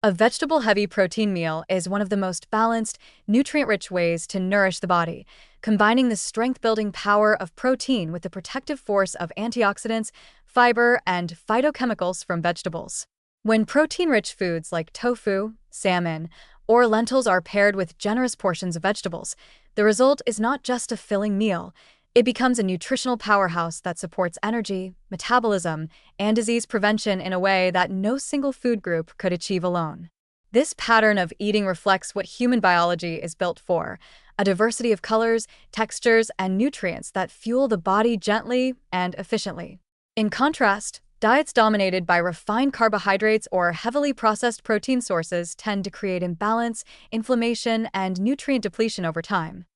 A vegetable-heavy protein meal is one of the most balanced, nutrient-rich ways to nourish the body, combining the strength-building power of protein with the protective force of antioxidants, fiber, and phytochemicals from vegetables. When protein-rich foods like tofu, salmon, or lentils are paired with generous portions of vegetables, the result is not just a filling meal. It becomes a nutritional powerhouse that supports energy, metabolism, and disease prevention in a way that no single food group could achieve alone. This pattern of eating reflects what human biology is built for: a diversity of colors, textures, and nutrients that fuel the body gently and efficiently. In contrast, diets dominated by refined carbohydrates or heavily processed protein sources tend to create imbalance, inflammation, and nutrient depletion over time.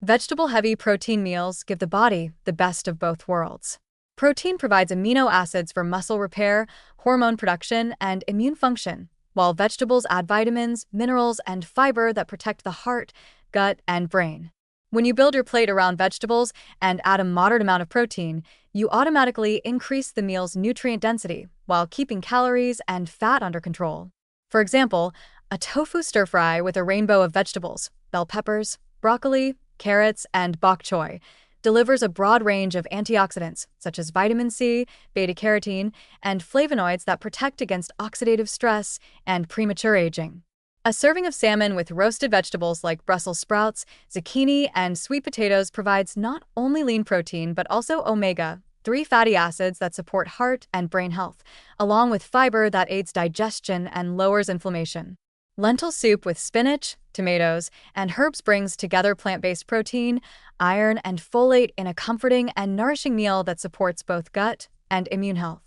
Vegetable-heavy protein meals give the body the best of both worlds. Protein provides amino acids for muscle repair, hormone production, and immune function, while vegetables add vitamins, minerals, and fiber that protect the heart, gut, and brain. When you build your plate around vegetables and add a moderate amount of protein, you automatically increase the meal's nutrient density while keeping calories and fat under control. For example, a tofu stir-fry with a rainbow of vegetables, bell peppers, broccoli, carrots, and bok choy, delivers a broad range of antioxidants such as vitamin C, beta-carotene, and flavonoids that protect against oxidative stress and premature aging. A serving of salmon with roasted vegetables like Brussels sprouts, zucchini, and sweet potatoes provides not only lean protein but also omega-3 fatty acids that support heart and brain health, along with fiber that aids digestion and lowers inflammation. Lentil soup with spinach, tomatoes, and herbs brings together plant-based protein, iron, and folate in a comforting and nourishing meal that supports both gut and immune health.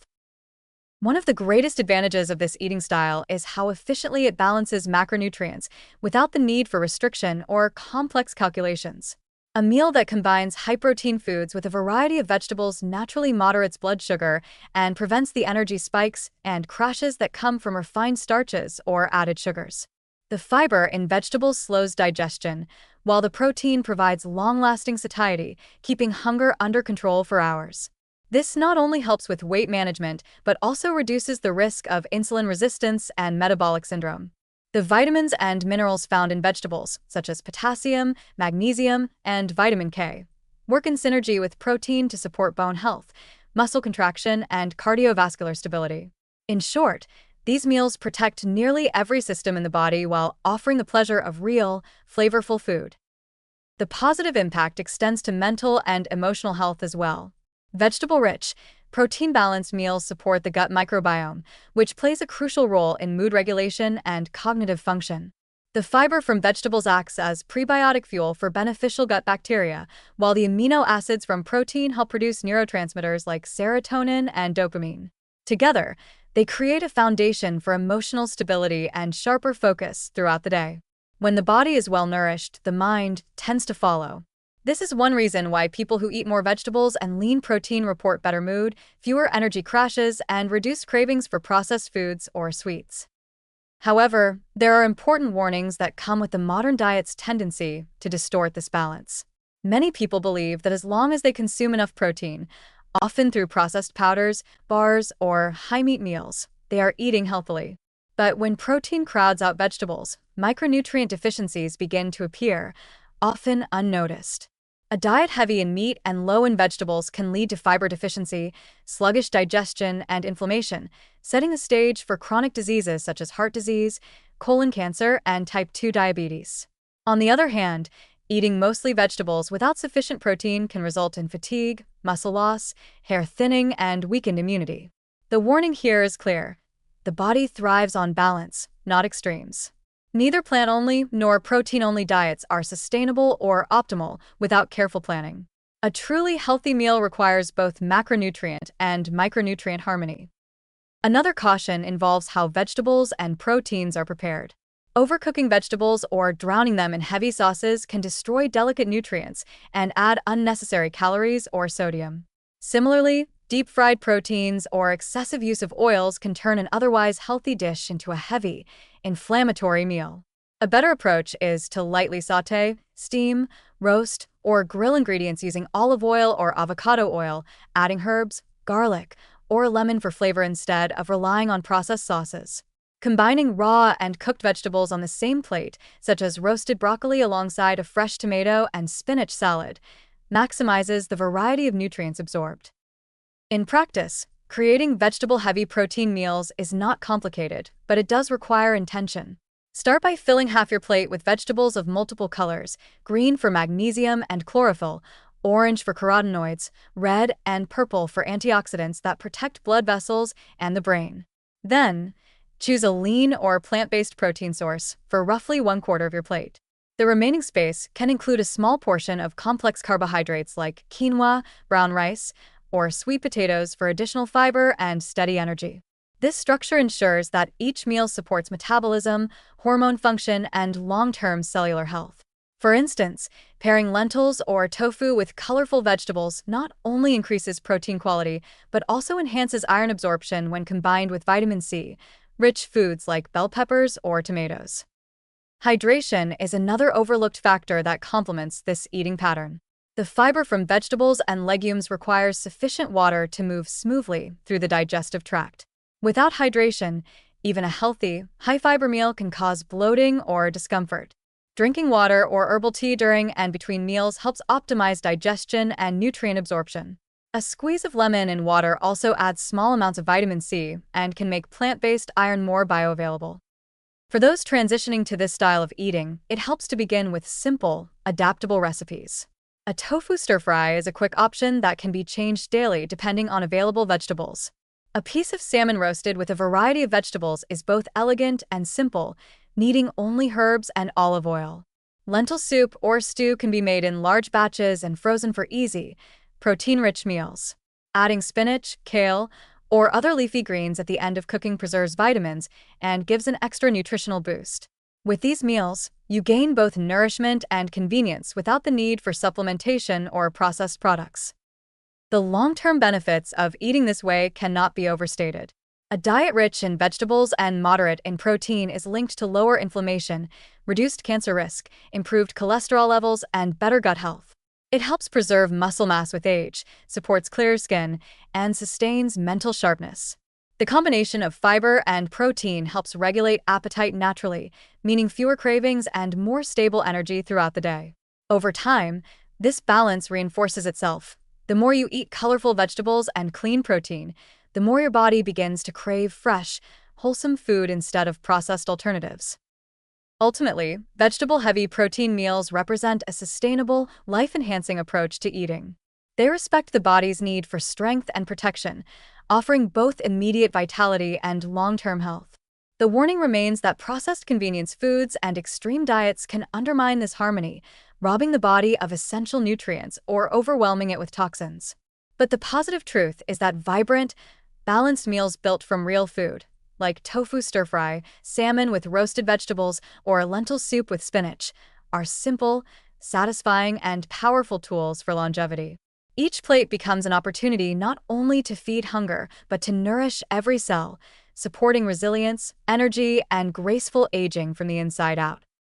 One of the greatest advantages of this eating style is how efficiently it balances macronutrients without the need for restriction or complex calculations. A meal that combines high-protein foods with a variety of vegetables naturally moderates blood sugar and prevents the energy spikes and crashes that come from refined starches or added sugars. The fiber in vegetables slows digestion, while the protein provides long-lasting satiety, keeping hunger under control for hours. This not only helps with weight management, but also reduces the risk of insulin resistance and metabolic syndrome. The vitamins and minerals found in vegetables, such as potassium, magnesium, and vitamin K, work in synergy with protein to support bone health, muscle contraction, and cardiovascular stability. In short, these meals protect nearly every system in the body while offering the pleasure of real, flavorful food. The positive impact extends to mental and emotional health as well. Vegetable-rich, protein-balanced meals support the gut microbiome, which plays a crucial role in mood regulation and cognitive function. The fiber from vegetables acts as prebiotic fuel for beneficial gut bacteria, while the amino acids from protein help produce neurotransmitters like serotonin and dopamine. Together, they create a foundation for emotional stability and sharper focus throughout the day. When the body is well-nourished, the mind tends to follow. This is one reason why people who eat more vegetables and lean protein report better mood, fewer energy crashes, and reduced cravings for processed foods or sweets. However, there are important warnings that come with the modern diet's tendency to distort this balance. Many people believe that as long as they consume enough protein, often through processed powders, bars, or high-meat meals, they are eating healthily. But when protein crowds out vegetables, micronutrient deficiencies begin to appear, often unnoticed. A diet heavy in meat and low in vegetables can lead to fiber deficiency, sluggish digestion, and inflammation, setting the stage for chronic diseases such as heart disease, colon cancer, and type 2 diabetes. On the other hand, eating mostly vegetables without sufficient protein can result in fatigue, muscle loss, hair thinning, and weakened immunity. The warning here is clear: the body thrives on balance, not extremes. Neither plant-only nor protein-only diets are sustainable or optimal without careful planning. A truly healthy meal requires both macronutrient and micronutrient harmony. Another caution involves how vegetables and proteins are prepared. Overcooking vegetables or drowning them in heavy sauces can destroy delicate nutrients and add unnecessary calories or sodium. Similarly, deep-fried proteins or excessive use of oils can turn an otherwise healthy dish into a heavy, inflammatory meal. A better approach is to lightly sauté, steam, roast, or grill ingredients using olive oil or avocado oil, adding herbs, garlic, or lemon for flavor instead of relying on processed sauces. Combining raw and cooked vegetables on the same plate, such as roasted broccoli alongside a fresh tomato and spinach salad, maximizes the variety of nutrients absorbed. In practice, creating vegetable-heavy protein meals is not complicated, but it does require intention. Start by filling half your plate with vegetables of multiple colors: green for magnesium and chlorophyll, orange for carotenoids, red and purple for antioxidants that protect blood vessels and the brain. Then, choose a lean or plant-based protein source for roughly 1/4 of your plate. The remaining space can include a small portion of complex carbohydrates like quinoa, brown rice, or sweet potatoes for additional fiber and steady energy. This structure ensures that each meal supports metabolism, hormone function, and long-term cellular health. For instance, pairing lentils or tofu with colorful vegetables not only increases protein quality, but also enhances iron absorption when combined with vitamin C, rich foods like bell peppers or tomatoes. Hydration is another overlooked factor that complements this eating pattern. The fiber from vegetables and legumes requires sufficient water to move smoothly through the digestive tract. Without hydration, even a healthy, high-fiber meal can cause bloating or discomfort. Drinking water or herbal tea during and between meals helps optimize digestion and nutrient absorption. A squeeze of lemon in water also adds small amounts of vitamin C and can make plant-based iron more bioavailable. For those transitioning to this style of eating, it helps to begin with simple, adaptable recipes. A tofu stir-fry is a quick option that can be changed daily depending on available vegetables. A piece of salmon roasted with a variety of vegetables is both elegant and simple, needing only herbs and olive oil. Lentil soup or stew can be made in large batches and frozen for easy, protein-rich meals. Adding spinach, kale, or other leafy greens at the end of cooking preserves vitamins and gives an extra nutritional boost. With these meals, you gain both nourishment and convenience without the need for supplementation or processed products. The long-term benefits of eating this way cannot be overstated. A diet rich in vegetables and moderate in protein is linked to lower inflammation, reduced cancer risk, improved cholesterol levels, and better gut health. It helps preserve muscle mass with age, supports clear skin, and sustains mental sharpness. The combination of fiber and protein helps regulate appetite naturally, meaning fewer cravings and more stable energy throughout the day. Over time, this balance reinforces itself. The more you eat colorful vegetables and clean protein, the more your body begins to crave fresh, wholesome food instead of processed alternatives. Ultimately, vegetable-heavy protein meals represent a sustainable, life-enhancing approach to eating. They respect the body's need for strength and protection, offering both immediate vitality and long-term health. The warning remains that processed convenience foods and extreme diets can undermine this harmony, robbing the body of essential nutrients or overwhelming it with toxins. But the positive truth is that vibrant, balanced meals built from real food, like tofu stir-fry, salmon with roasted vegetables, or lentil soup with spinach, are simple, satisfying, and powerful tools for longevity. Each plate becomes an opportunity not only to feed hunger, but to nourish every cell, supporting resilience, energy, and graceful aging from the inside out.